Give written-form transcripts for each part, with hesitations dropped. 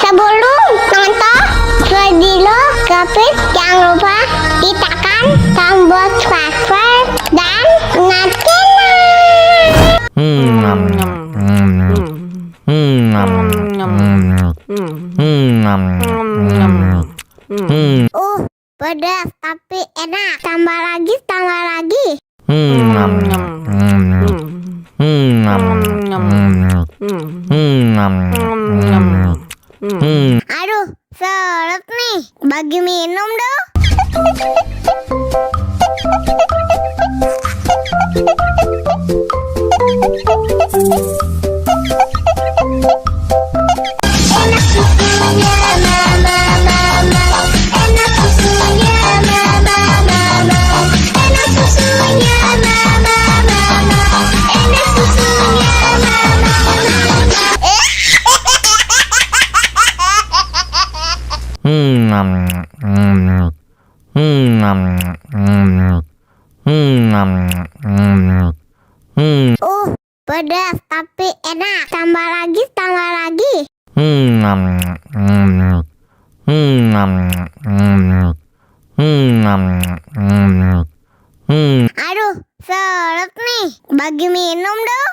Sebelum nonton video Kepit, jangan lupa ditekan tombol subscribe dan pedas tapi enak. Tambah lagi, tambah lagi. Aduh, seret nih. Bagi minum dong. Enak susunya mama, enak susunya mama, enak susunya mama, enak susunya mama. Pedas tapi enak. Tambah lagi, tambah lagi. Aduh, seret nih. Bagi minum dong.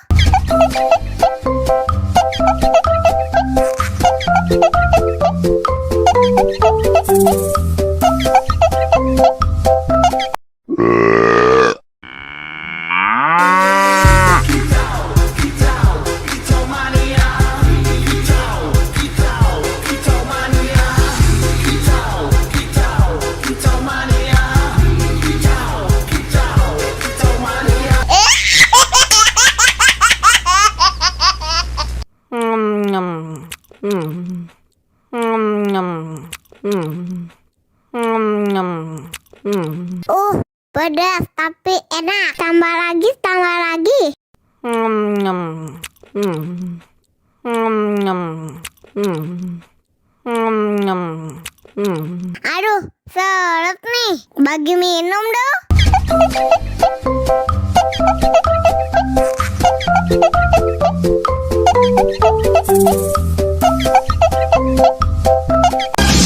Pedas tapi enak. Tambah lagi, tambah lagi. Aduh, seret nih. Bagi minum dong.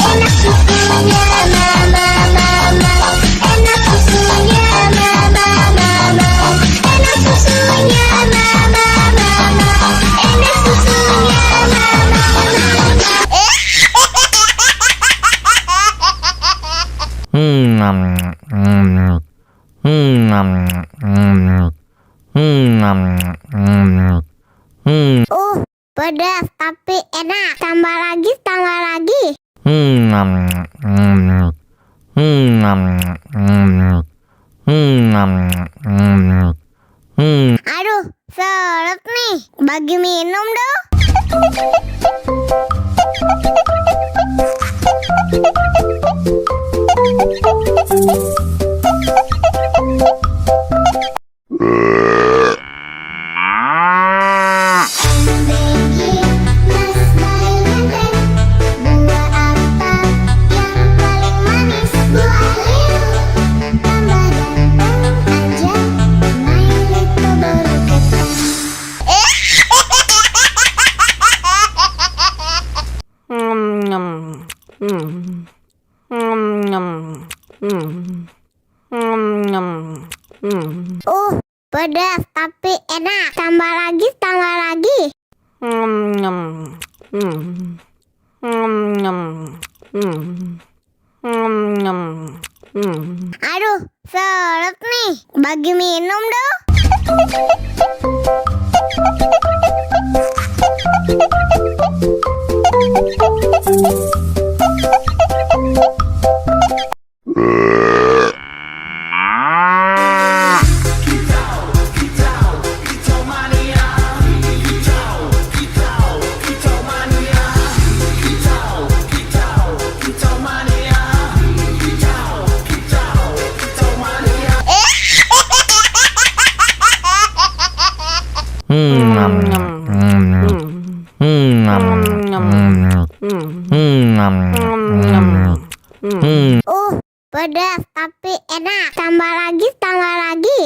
Enak susunya mama, enak susunya mama, enak susunya mama, enak susunya mama. Pedas tapi enak. Tambah lagi, tambah lagi. Aduh, seret nih. Bagi minum dong. Pedas tapi enak. Tambah lagi, tambah lagi. Aduh, seret nih. Bagi minum dong. Pedas tapi enak. Tambah lagi, tambah lagi.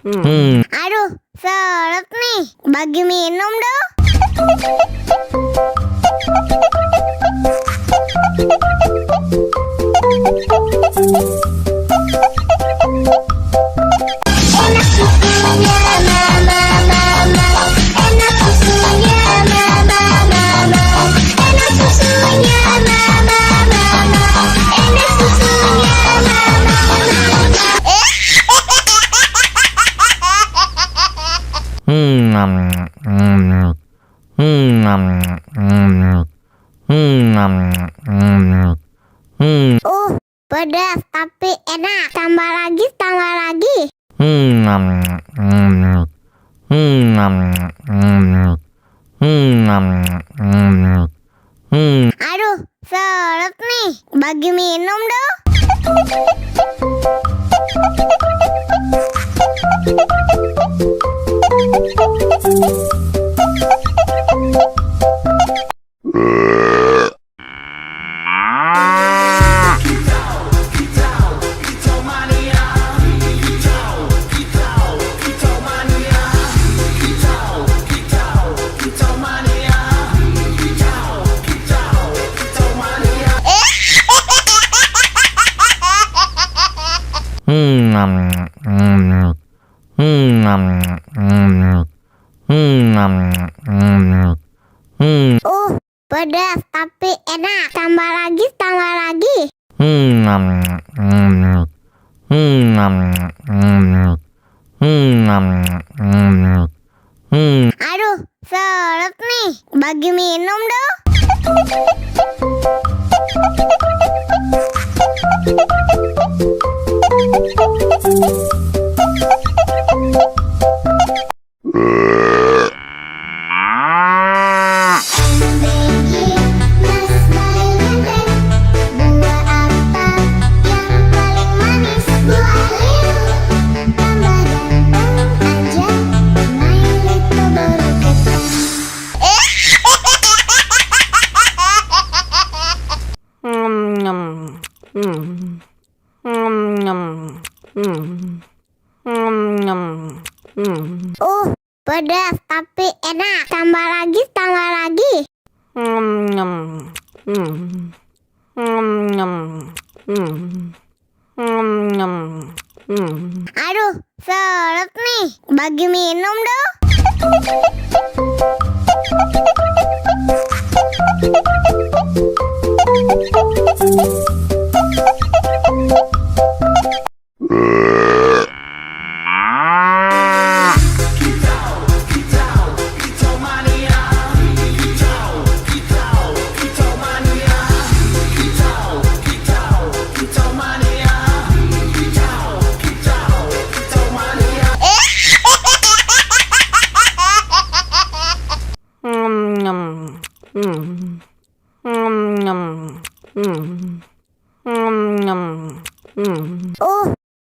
Aduh, seret nih. Bagi minum dong. Enak susunya mama, mama. Enak susunya mama, mama. Enak susunya mama, mama. Enak susunya mama, mama. Pedas tapi enak. Tambah lagi, tambah lagi. Aduh, seret nih. Bagi minum dong. Pedas tapi enak. Tambah lagi, tambah lagi. Aduh, seret nih. Bagi minum dong. Pedas tapi enak. Tambah lagi, tambah lagi. Aduh, seret nih. Bagi minum dong.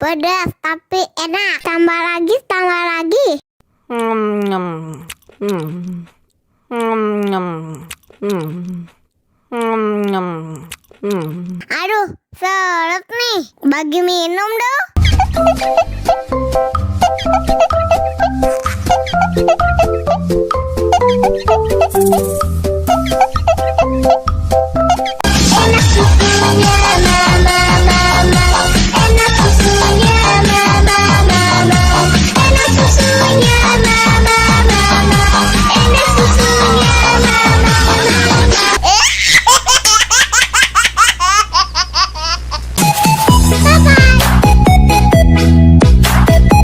Pedas tapi enak. Tambah lagi, tambah lagi. Aduh, seret nih. Bagi minum dong.